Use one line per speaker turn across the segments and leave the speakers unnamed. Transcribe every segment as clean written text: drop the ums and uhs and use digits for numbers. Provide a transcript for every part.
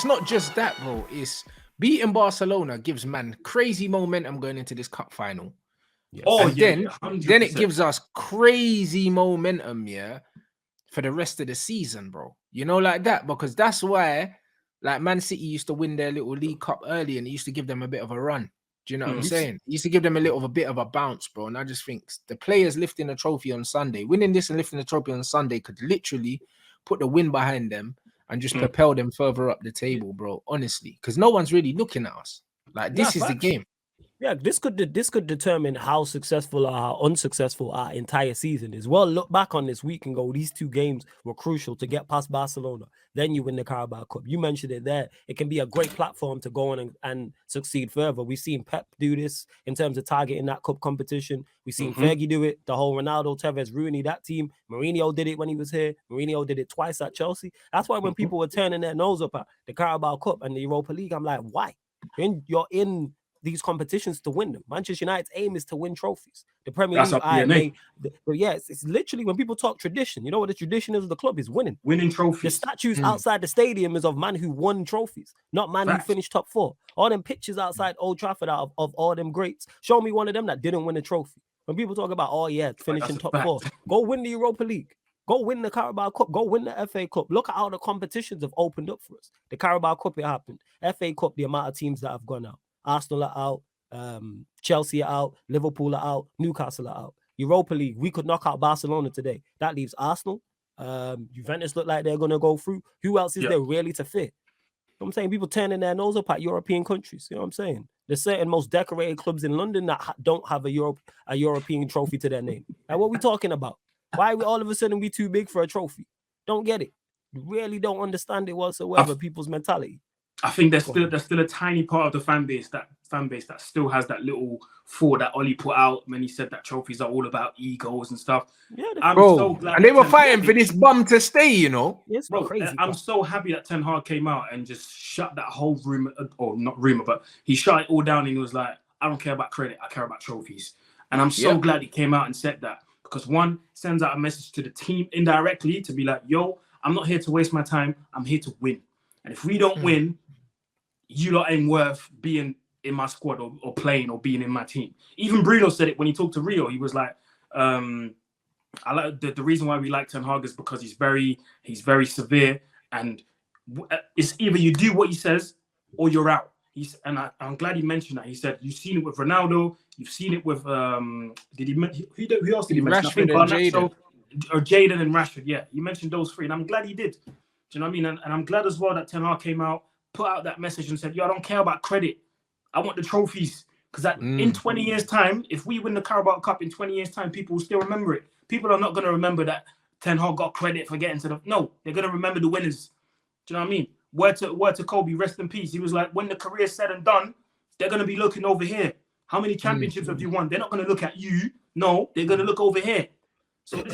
it's not just that, bro. It's beating Barcelona gives man crazy momentum going into this cup final.
Yes.
Oh,
And
yeah,
then,
yeah, 100%.
then it gives us crazy momentum, yeah, for the rest of the season, bro. You know, like that, because that's why, like, Man City used to win their little League Cup early, and it used to give them a bit of a run. Do you know what I'm saying? It used to give them a bit of a bounce, bro. And I just think the players lifting the trophy on Sunday, winning this and lifting the trophy on Sunday, could literally put the win behind them and just propel them further up the table, bro. Honestly, because no one's really looking at us. Like, this is the game.
Yeah, this could determine how successful or how unsuccessful our entire season is. Well, look back on this week and go, these two games were crucial to get past Barcelona. Then you win the Carabao Cup. You mentioned it there. It can be a great platform to go on and succeed further. We've seen Pep do this in terms of targeting that cup competition. We've seen Fergie do it. The whole Ronaldo, Tevez, Rooney, that team. Mourinho did it when he was here. Mourinho did it twice at Chelsea. That's why when people were turning their nose up at the Carabao Cup and the Europa League, I'm like, why? You're in these competitions to win them. Manchester United's aim is to win trophies. The Premier League, but yes, it's literally when people talk tradition. You know what the tradition is of the club is winning
trophies.
The statues outside the stadium is of man who won trophies, not man who finished top 4. All them pictures outside Old Trafford of all them greats. Show me one of them that didn't win a trophy. When people talk about, oh yeah, finishing top 4, go win the Europa League. Go win the Carabao Cup. Go win the FA Cup. Look at how the competitions have opened up for us. The Carabao Cup, it happened. FA Cup, the amount of teams that have gone out. Arsenal are out, Chelsea are out, Liverpool are out, Newcastle are out. Europa League, we could knock out Barcelona today. That leaves Arsenal. Juventus look like they're going to go through. Who else is there really to fit? You know what I'm saying? People turning their nose up at European countries. You know what I'm saying? There's certain most decorated clubs in London that don't have a European trophy to their name. And what are we talking about? Why are we all of a sudden we too big for a trophy? Don't get it. You really don't understand it whatsoever, people's mentality.
I think there's still a tiny part of the fan base that still has that little thought that Ollie put out when he said that trophies are all about egos and stuff.
Yeah,
I'm so glad.
And they were fighting for this bum to stay, you know.
It's crazy.
I'm so happy that Ten Hag came out and just shut that whole rumor, or not rumor, but he shut it all down and he was like, I don't care about credit, I care about trophies. And I'm so glad he came out and said that, because one, sends out a message to the team indirectly to be like, yo, I'm not here to waste my time, I'm here to win. And if we don't win, you lot ain't worth being in my squad or playing or being in my team. Even Bruno said it when he talked to Rio. He was like, I like the reason why we like Ten Hag is because he's very severe, and it's either you do what he says or you're out. I'm glad he mentioned that. He said you've seen it with Ronaldo, you've seen it with who else did he mention?
Rashford
or Jadon and Rashford. Yeah, he mentioned those three, and I'm glad he did. Do you know what I mean? And I'm glad as well that Ten Hag came out, put out that message and said, yo, I don't care about credit. I want the trophies. Because in 20 years' time, if we win the Carabao Cup in 20 years' time, people will still remember it. People are not going to remember that Ten Hag got credit for getting to the... No, they're going to remember the winners. Do you know what I mean? Word to Kobe, rest in peace. He was like, when the career's said and done, they're going to be looking over here. How many championships have you won? They're not going to look at you. No, they're going to look over here. So,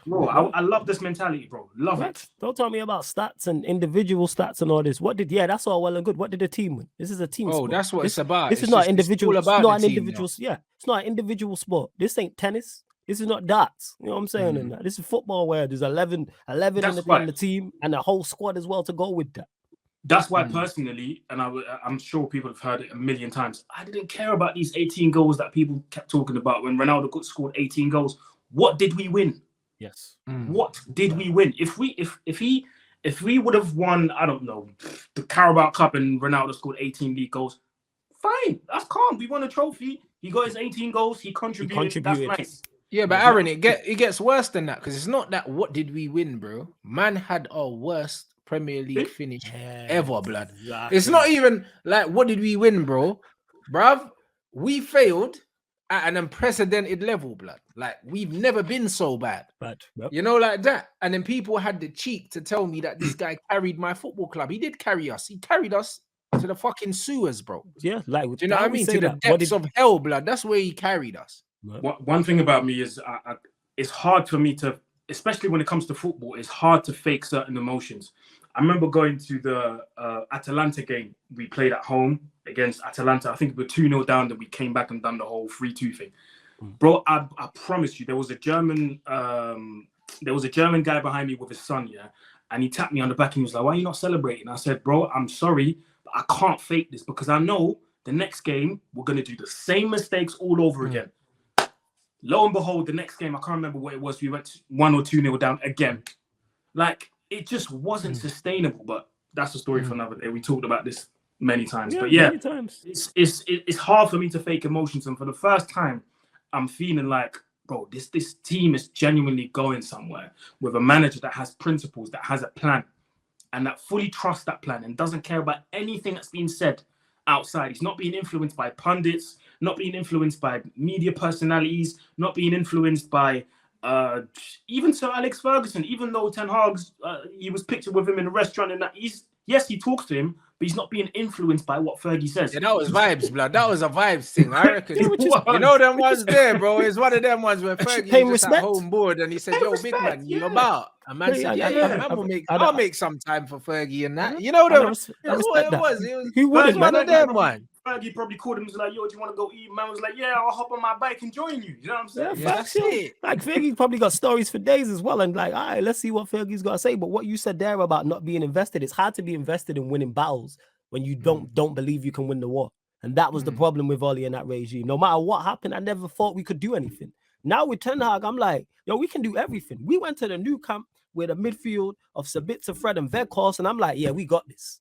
bro, I love this mentality, bro. Love it.
Don't tell me about stats and individual stats and all this. That's all well and good. What did the team win? This is a team sport.
That's what it's about.
This is not individual. It's not an individual. Yeah, it's not an individual sport. This ain't tennis. This is not darts. You know what I'm saying? And this is football where there's 11 in the team and a whole squad as well to go with that.
That's why personally, and I'm sure people have heard it a million times, I didn't care about these 18 goals that people kept talking about when Ronaldo scored 18 goals. What did we win?
Yes.
What did we win? If we would have won, I don't know, the Carabao Cup and Ronaldo scored 18 league goals, fine. That's calm. We won a trophy. He got his 18 goals. He contributed. That's nice.
Yeah, but Aaron, it gets worse than that, because it's not that what did we win, bro. Man had our worst Premier League finish ever, blood. Exactly. It's not even like what did we win, bro. Bruv, we failed at an unprecedented level, blood. Like, we've never been so bad.
Yep.
You know, like that. And then people had the cheek to tell me that this guy carried my football club. He did carry us. He carried us to the fucking sewers, bro.
Yeah, like,
do you know what I mean? To the depths of hell, blood. That's where he carried us.
One thing about me is it's hard for me to, especially when it comes to football, it's hard to fake certain emotions. I remember going to the Atalanta game. We played at home against Atalanta. I think we were 2-0 down, that we came back and done the whole 3-2 thing. Bro, I promise you, there was a German guy behind me with his son, yeah, and he tapped me on the back and he was like, "Why are you not celebrating?" I said, "Bro, I'm sorry, but I can't fake this because I know the next game we're gonna do the same mistakes all over again." Lo and behold, the next game, I can't remember what it was. We went 1 or 2-0 down again. Like, it just wasn't sustainable. But that's a story for another day. We talked about this many times. But yeah,
many times.
It's hard for me to fake emotions. And for the first time, I'm feeling like, bro, this team is genuinely going somewhere with a manager that has principles, that has a plan, and that fully trusts that plan and doesn't care about anything that's being said outside. He's not being influenced by pundits, not being influenced by media personalities, not being influenced by even Sir Alex Ferguson. Even though Ten Hag's, he was pictured with him in a restaurant, and that yes, he talks to him, but he's not being influenced by what Fergie says.
Yeah, that was vibes, blood. That was a vibes thing, I reckon. You know them ones there, bro. It's one of them ones where Fergie was just at home board and he said, "Yo, big man, you about?" And man said, I'll make some time for Fergie and that. You know them. That's what it was. It was one of them, man.
Fergie probably called him and was like, "Yo, do you want to go eat?" Man was like, "Yeah, I'll hop on my bike and join you." You know what I'm saying?
Yeah, that's it. Like Fergie probably got stories for days as well. And like, all right, let's see what Fergie's got to say. But what you said there about not being invested, it's hard to be invested in winning battles when you don't believe you can win the war. And that was the problem with Oli and that regime. No matter what happened, I never thought we could do anything. Now with Ten Hag, I'm like, yo, we can do everything. We went to the new camp with a midfield of Sabitzer, Fred, and Weghorst, and I'm like, yeah, we got this.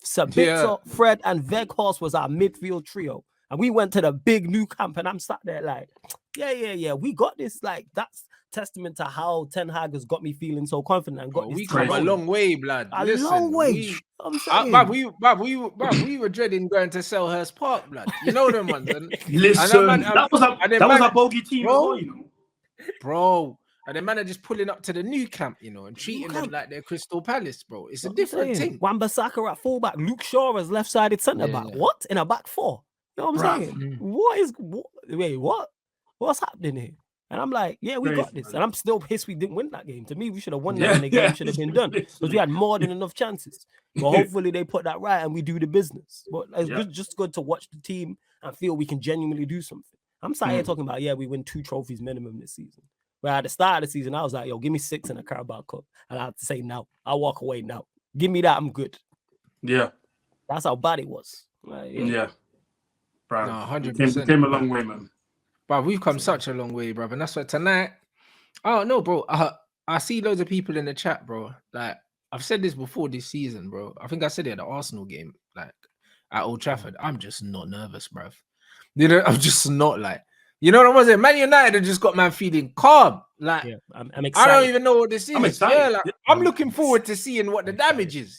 Sabitzer, Fred, and Weghorst was our midfield trio. And we went to the big new camp, and I'm sat there like, yeah, we got this. Like, that's testament to how Ten Hag has got me feeling so confident and got
we come a long way, blood. Listen,
long way.
We were dreading going to Selhurst Park, blood. You know them ones.
Listen, that was a bogey team, bro. You know,
bro. And the man are just pulling up to the new camp, you know, and treating them like they're Crystal Palace, bro. It's a different thing.
Wan-Bissaka at fullback, Luke Shaw as left-sided centre back. What in a back four? You know what I'm saying? What? What's happening here? And I'm like, yeah, we got this. And I'm still pissed we didn't win that game. To me, we should have won that and the game should have been done because we had more than enough chances. But hopefully they put that right and we do the business. But it's just good to watch the team and feel we can genuinely do something. I'm sat here talking about, we win 2 trophies minimum this season. But at the start of the season, I was like, yo, give me 6 in a Carabao Cup. And I had to say, no, I'll walk away now. Give me that, I'm good.
Yeah.
That's how bad it was. Like,
Bro,
no, 100%.
Came a long way, man.
But we've come such a long way, bro. And that's why tonight, oh no, bro. I see loads of people in the chat, bro. Like, I've said this before this season, bro. I think I said it at the Arsenal game, like at Old Trafford. I'm just not nervous, bro. You know, I'm just not like, you know what I'm saying? Man United have just got man feeling calm. Like,
I'm excited.
I don't even know what this is.
I'm excited.
I'm looking forward to seeing what the damage is.